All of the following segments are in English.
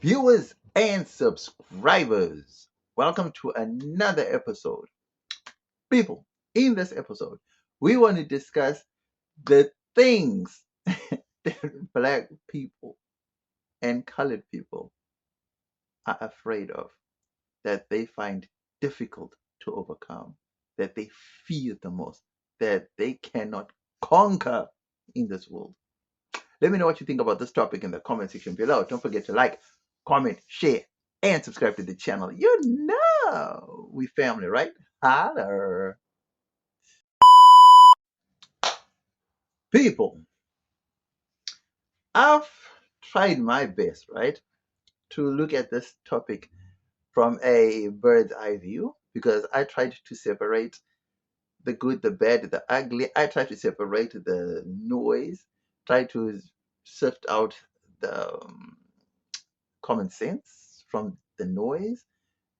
Viewers and subscribers, welcome to another episode. People, in this episode, we want to discuss the things that black people and colored people are afraid of, that they find difficult to overcome, that they fear the most, that they cannot conquer in this world. Let me know what you think about this topic in the comment section below. Don't forget to like, comment, share, and subscribe to the channel. You know we family, right? Holler. People, I've tried my best, right, to look at this topic from a bird's eye view because I tried to separate the good, the bad, the ugly. I tried to separate the noise, try to sift out the common sense from the noise.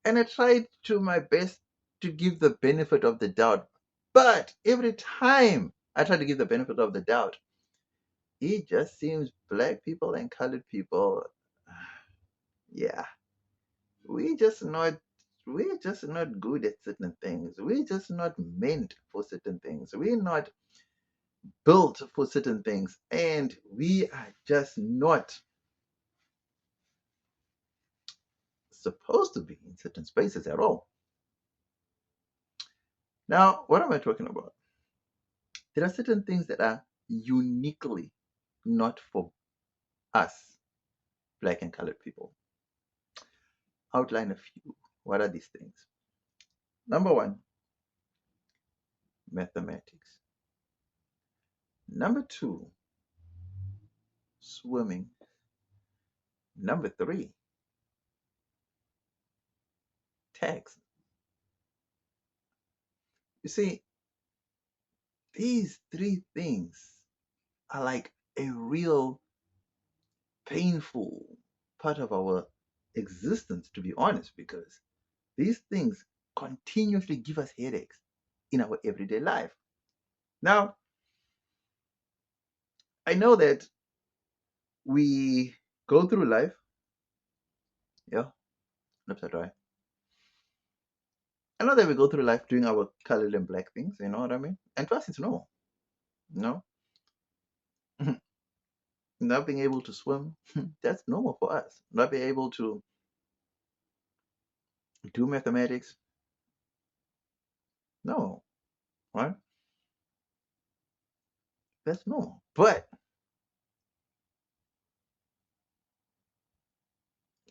And I tried to my best to give the benefit of the doubt. But every time I try to give the benefit of the doubt, it just seems black people and colored people, yeah, we just not we're just not good at certain things. We're just not meant for certain things. We're not built for certain things. And we are just not supposed to be in certain spaces at all. Now, what am I talking about? There are certain things that are uniquely not for us, black and colored people. Outline a few. What are these things? Number one, mathematics. Number two, swimming. Number three, tax. You see, these three things are like a real painful part of our existence, to be honest, because these things continuously give us headaches in our everyday life. Now, I know that we go through life, yeah, upside down. I know that we go through life doing our colored and black things, you know what I mean? And to us, it's normal, you know? Not being able to swim, that's normal for us. Not being able to do mathematics, no, right? That's normal. But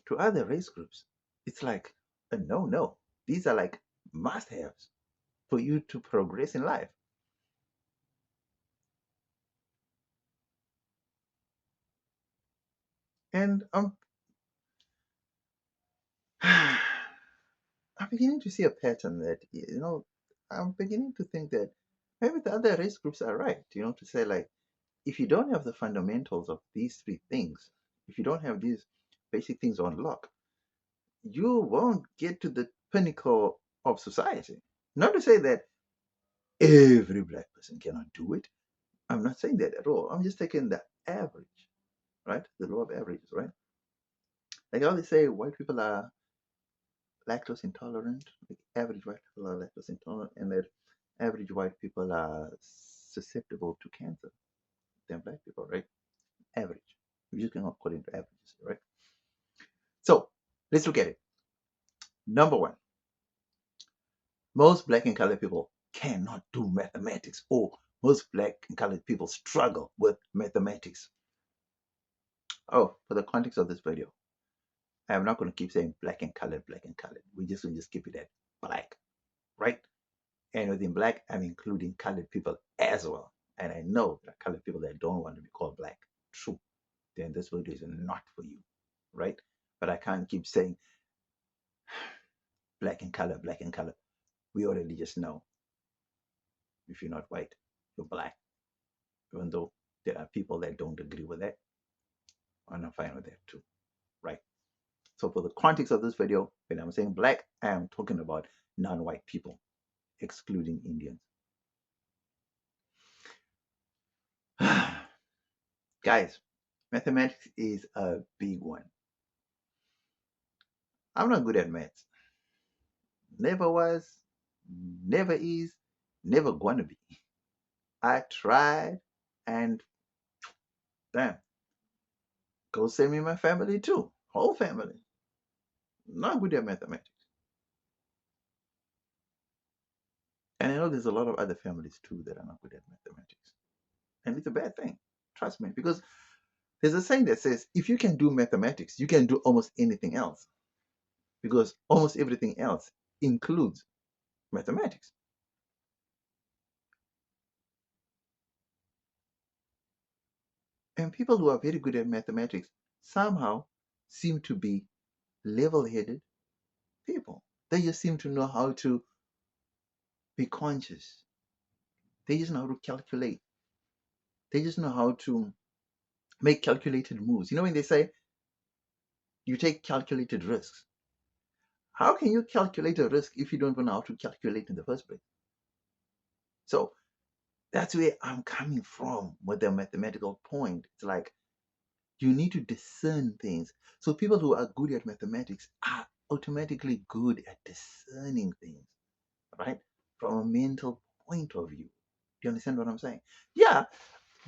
to other race groups, it's like a no, no. These are like must haves for you to progress in life. And I'm beginning to see a pattern that, I'm beginning to think that maybe the other race groups are right, to say, like, if you don't have the fundamentals of these three things, if you don't have these basic things on lock, you won't get to the pinnacle of society. Not to say that every black person cannot do it. I'm not saying that at all. I'm just taking the average, right? The law of averages, right? Like I always say, white people are lactose intolerant. Like average white people are lactose intolerant, and that average white people are susceptible to cancer than black people, right? Average. We're just going according to averages, right? So let's look at it. Number one, most black and colored people cannot do mathematics, or most black and colored people struggle with mathematics. Oh, for the context of this video, I'm not going to keep saying black and colored, black and colored. We're just going to just keep it at black, right? And within black, I'm including colored people as well. And I know there are colored people that don't want to be called black. True. Then this video is not for you, right? But I can't keep saying black and color, black and color. We already just know if you're not white, you're black. Even though there are people that don't agree with that, and I'm fine with that too, right? So for the context of this video, when I'm saying black, I am talking about non-white people, excluding Indians. Guys, mathematics is a big one. I'm not good at maths. Never was, never is, never gonna be. I tried, and damn, go send me my family too. Whole family. Not good at mathematics. And I know there's a lot of other families too that are not good at mathematics. And it's a bad thing. Trust me. Because there's a saying that says if you can do mathematics, you can do almost anything else. Because almost everything else includes mathematics. And people who are very good at mathematics somehow seem to be level headed people. They just seem to know how to be conscious. They just know how to calculate. They just know how to make calculated moves. You know, when they say you take calculated risks, how can you calculate a risk if you don't know how to calculate in the first place? So that's where I'm coming from with the mathematical point. It's like you need to discern things. So people who are good at mathematics are automatically good at discerning things, right? From a mental point of view. Do you understand what I'm saying? Yeah,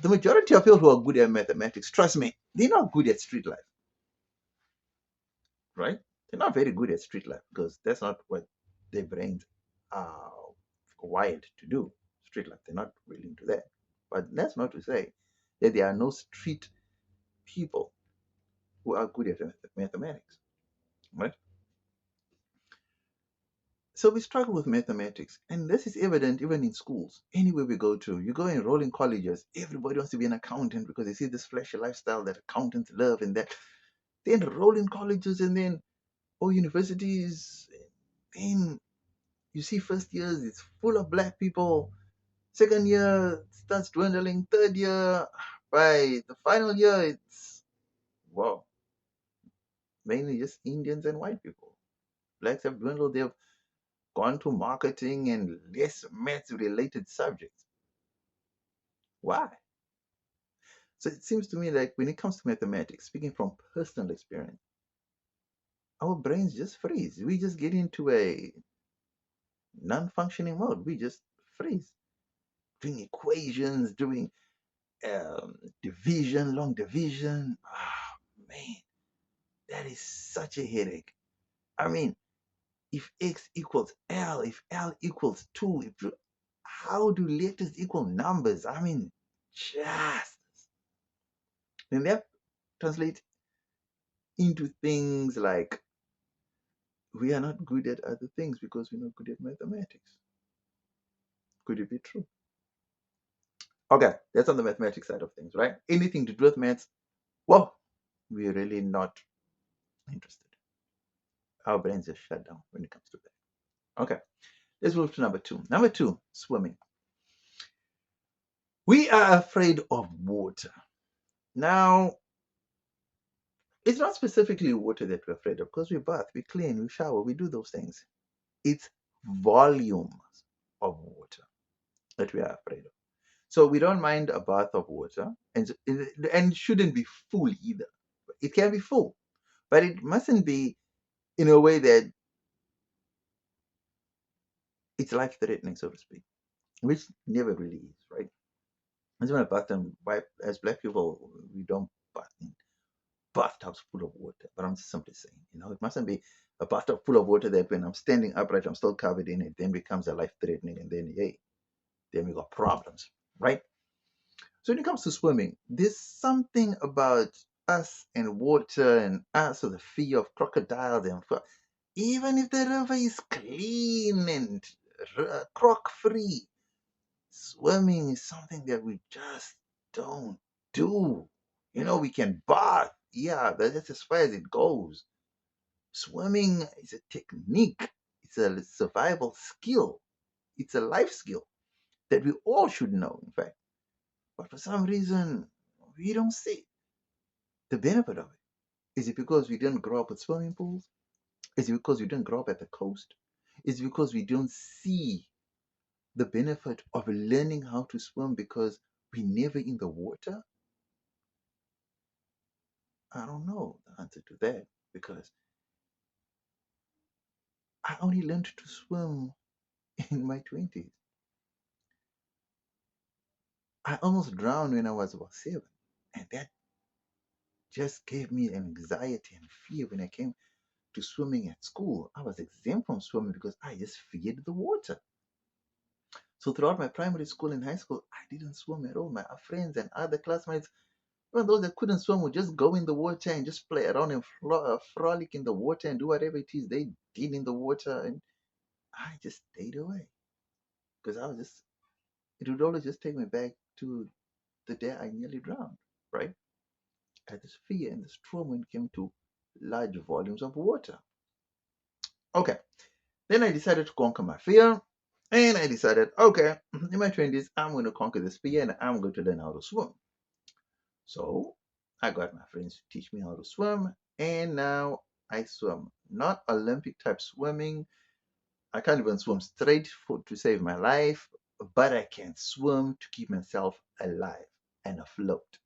the majority of people who are good at mathematics, trust me, they're not good at street life, right? They're not very good at street life because that's not what their brains are wired to do. Street life, they're not really into that. But that's not to say that there are no street people who are good at mathematics, right? So we struggle with mathematics, and this is evident even in schools. Anywhere we go to, you go enroll in colleges, everybody wants to be an accountant because they see this flashy lifestyle that accountants love, and that they enroll in colleges and then or universities. Then you see first years it's full of black people. Second year it starts dwindling. Third year, by the final year, it's wow, mainly just Indians and white people. Blacks have dwindled. They've gone to marketing and less math related subjects. Why? So it seems to me like when it comes to mathematics, speaking from personal experience, our brains just freeze. We just get into a non functioning mode. We just freeze. Doing equations, doing division, long division. Ah, man, that is such a headache. I mean, if x equals L, if L equals 2, how do letters equal numbers? I mean, just then that translates into things like we are not good at other things because we're not good at mathematics. Could it be true? Okay, that's on the mathematics side of things, right? Anything to do with maths, well, we're really not interested. Our brains just shut down when it comes to that. Okay, let's move to number two. Number two, swimming. We are afraid of water. Now, it's not specifically water that we're afraid of because we bath, we clean, we shower, we do those things. It's volumes of water that we are afraid of. So we don't mind a bath of water, and it shouldn't be full either. It can be full, but it mustn't be in a way that it's life threatening, so to speak, which never really is, right? I just want to bath them. As black people, we don't bath in bathtubs full of water. But I'm just simply saying, it mustn't be a bathtub full of water that when I'm standing upright, I'm still covered in it. Then becomes a life threatening, and then hey, then we got problems, right? So when it comes to swimming, there's something about us and water and us with the fear of crocodiles and even if the river is clean and croc free, swimming is something that we just don't do. We can bath, yeah, but that's as far as it goes. Swimming is a technique, it's a survival skill, it's a life skill that we all should know, in fact. But for some reason, we don't see the benefit of it. Is it because we didn't grow up with swimming pools? Is it because we didn't grow up at the coast? Is it because we don't see the benefit of learning how to swim because we never in the water? I don't know the answer to that because I only learned to swim in my 20s. I almost drowned when I was about 7. And that just gave me an anxiety and fear when I came to swimming at school. I was exempt from swimming because I just feared the water. So throughout my primary school and high school, I didn't swim at all. My friends and other classmates, even those that couldn't swim, would just go in the water and just play around and frolic in the water and do whatever it is they did in the water. And I just stayed away because it would always just take me back to the day I nearly drowned, right? I had this fear and this trauma when it came to large volumes of water. Okay, then I decided to conquer my fear. And I decided, okay, in my 20s, I'm going to conquer this fear and I'm going to learn how to swim. So I got my friends to teach me how to swim. And now I swim. Not Olympic type swimming. I can't even swim straight to save my life, but I can swim to keep myself alive and afloat.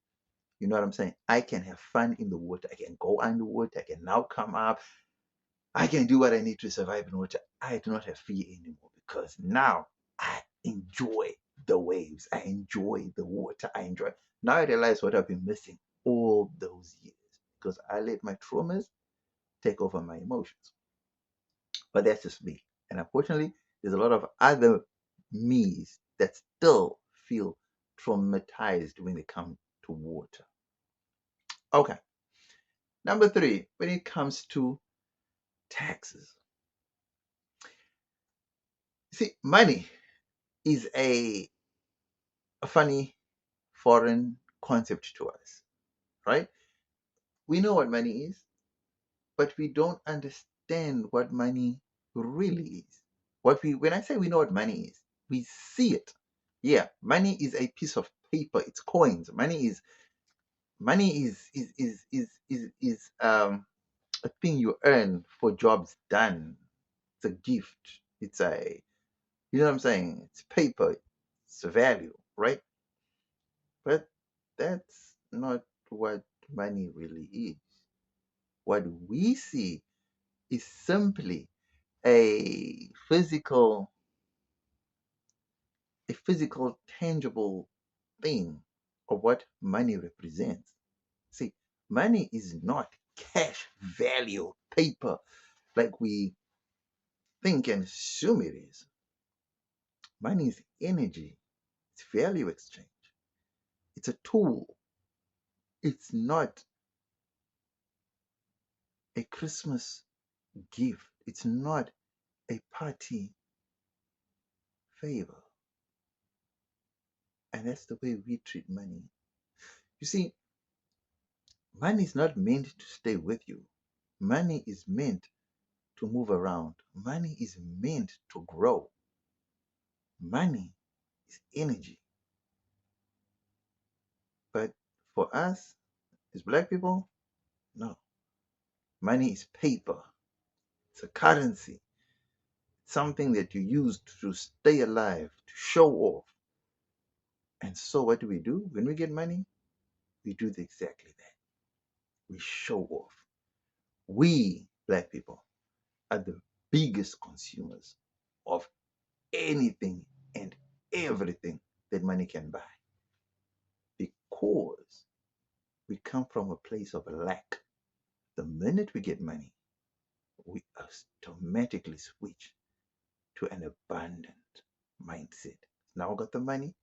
You know what I'm saying? I can have fun in the water. I can go underwater. I can now come up. I can do what I need to survive in water. I do not have fear anymore because now I enjoy the waves. I enjoy the water. I enjoy. Now I realize what I've been missing all those years because I let my traumas take over my emotions. But that's just me. And unfortunately, there's a lot of other me's that still feel traumatized when they come to water. Okay. Number 3, when it comes to taxes. See, money is a funny foreign concept to us, right? We know what money is, but we don't understand what money really is. When I say we know what money is, we see it. Yeah, money is a piece of paper. It's coins. Money is a thing you earn for jobs done. It's a gift. It's a you know what I'm saying? It's paper. It's a value, right? But that's not what money really is. What we see is simply a physical, tangible thing of what money represents. See, money is not cash value, paper, like we think and assume it is. Money is energy, it's value exchange, it's a tool. It's not a Christmas gift, it's not a party favor. And that's the way we treat money. You see, money is not meant to stay with you. Money is meant to move around. Money is meant to grow. Money is energy. But for us, as black people, no. Money is paper. It's a currency. Something that you use to stay alive, to show off. And so what do? When we get money, we do exactly that. We show off. We, black people, are the biggest consumers of anything and everything that money can buy because we come from a place of lack. The minute we get money, we automatically switch to an abundant mindset. Now I got the money,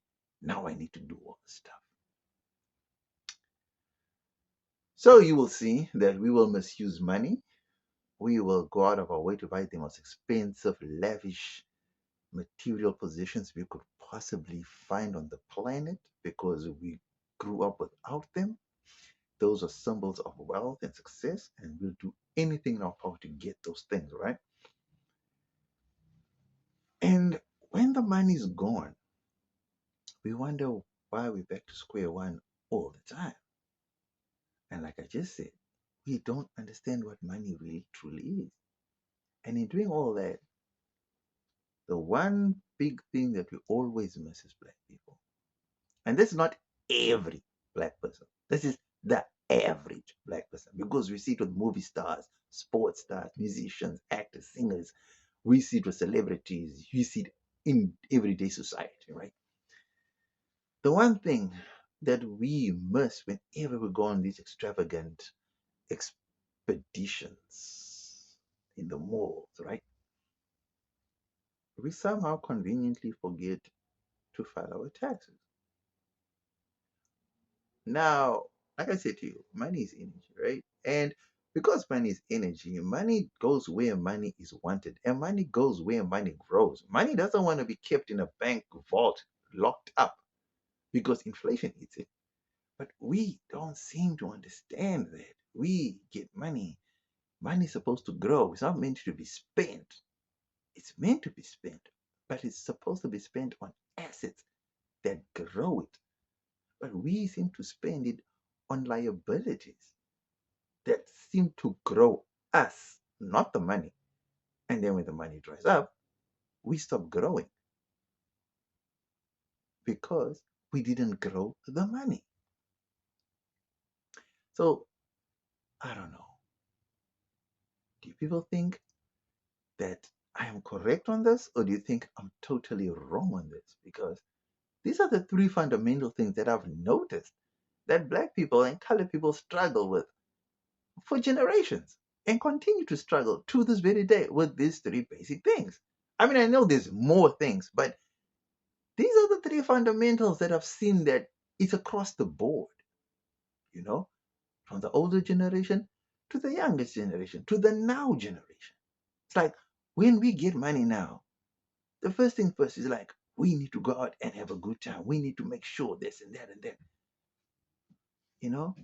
now I need to do all the stuff. So you will see that we will misuse money. We will go out of our way to buy the most expensive, lavish material possessions we could possibly find on the planet because we grew up without them. Those are symbols of wealth and success, and we'll do anything in our power to get those things, right? And when the money's gone, we wonder why we're back to square one all the time. And like I just said, we don't understand what money really truly is. And in doing all that, the one big thing that we always miss as black people, and this is not every black person, this is the average black person, because we see it with movie stars, sports stars, musicians, actors, singers. We see it with celebrities. You see it in everyday society, right? The one thing that we miss whenever we go on these extravagant expeditions in the malls, right? We somehow conveniently forget to file our taxes. Now, like I said to you, money is energy, right? And because money is energy, money goes where money is wanted, and money goes where money grows. Money doesn't want to be kept in a bank vault locked up because inflation eats it. But we don't seem to understand that. We get money. Money is supposed to grow. It's not meant to be spent. It's meant to be spent, but it's supposed to be spent on assets that grow it. But we seem to spend it on liabilities that seem to grow us, not the money. And then when the money dries up, we stop growing because we didn't grow the money. So I don't know. Do people think that I am correct on this, or do you think I'm totally wrong on this? Because these are the three fundamental things that I've noticed that black people and colored people struggle with for generations and continue to struggle to this very day with these three basic things. I mean, I know there's more things, but these are the three fundamentals that I've seen that it's across the board, you know, from the older generation to the youngest generation to the now generation. It's like when we get money now, the first thing first is like, we need to go out and have a good time. We need to make sure this and that and that. You know,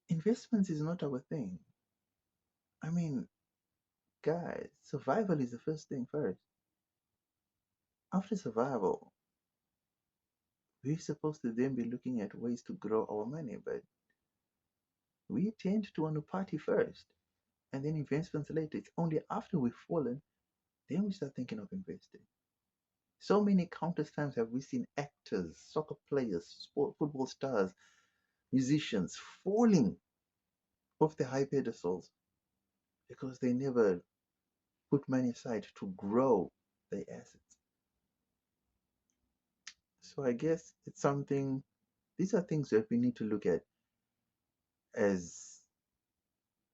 investments is not our thing. I mean, guys, survival is the first thing first. After survival, we're supposed to then be looking at ways to grow our money, but we tend to want to party first and then investments later. It's only after we've fallen, then we start thinking of investing. So many countless times have we seen actors, soccer players, football stars, musicians falling off the high pedestals because they never put money aside to grow their assets. So I guess it's something, these are things that we need to look at as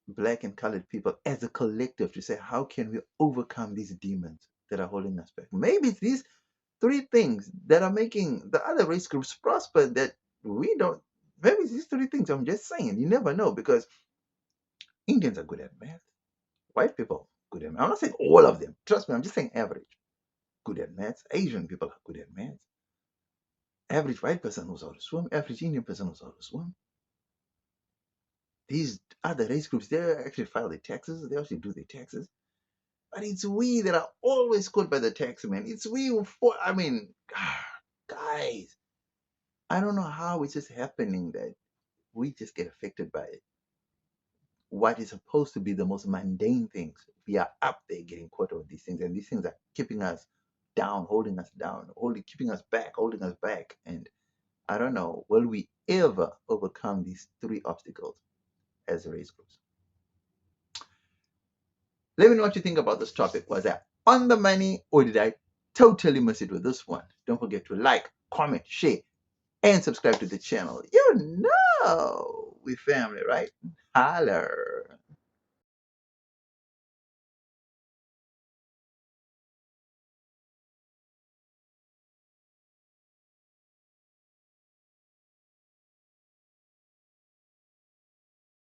black and colored people, as a collective, to say, how can we overcome these demons that are holding us back? Maybe it's these three things that are making the other race groups prosper that we don't. Maybe it's these three things. I'm just saying. You never know, because Indians are good at math. White people good at math. I'm not saying all of them. Trust me, I'm just saying average. Good at math. Asian people are good at math. Average white person knows how to swim. Average Indian person knows how to swim. These other race groups, they actually file their taxes. They actually do their taxes. But it's we that are always caught by the tax man. It's we who fall. I mean, guys, I don't know how it's just happening that we just get affected by it. What is supposed to be the most mundane things, we are up there getting caught with these things, and these things are keeping us down, holding, keeping us back, holding us back. And I don't know, will we ever overcome these three obstacles as race groups? Let me know what you think about this topic. Was I on the money, or did I totally miss it with this one? Don't forget to like, comment, share, and subscribe to the channel. You know we family, right? Holler.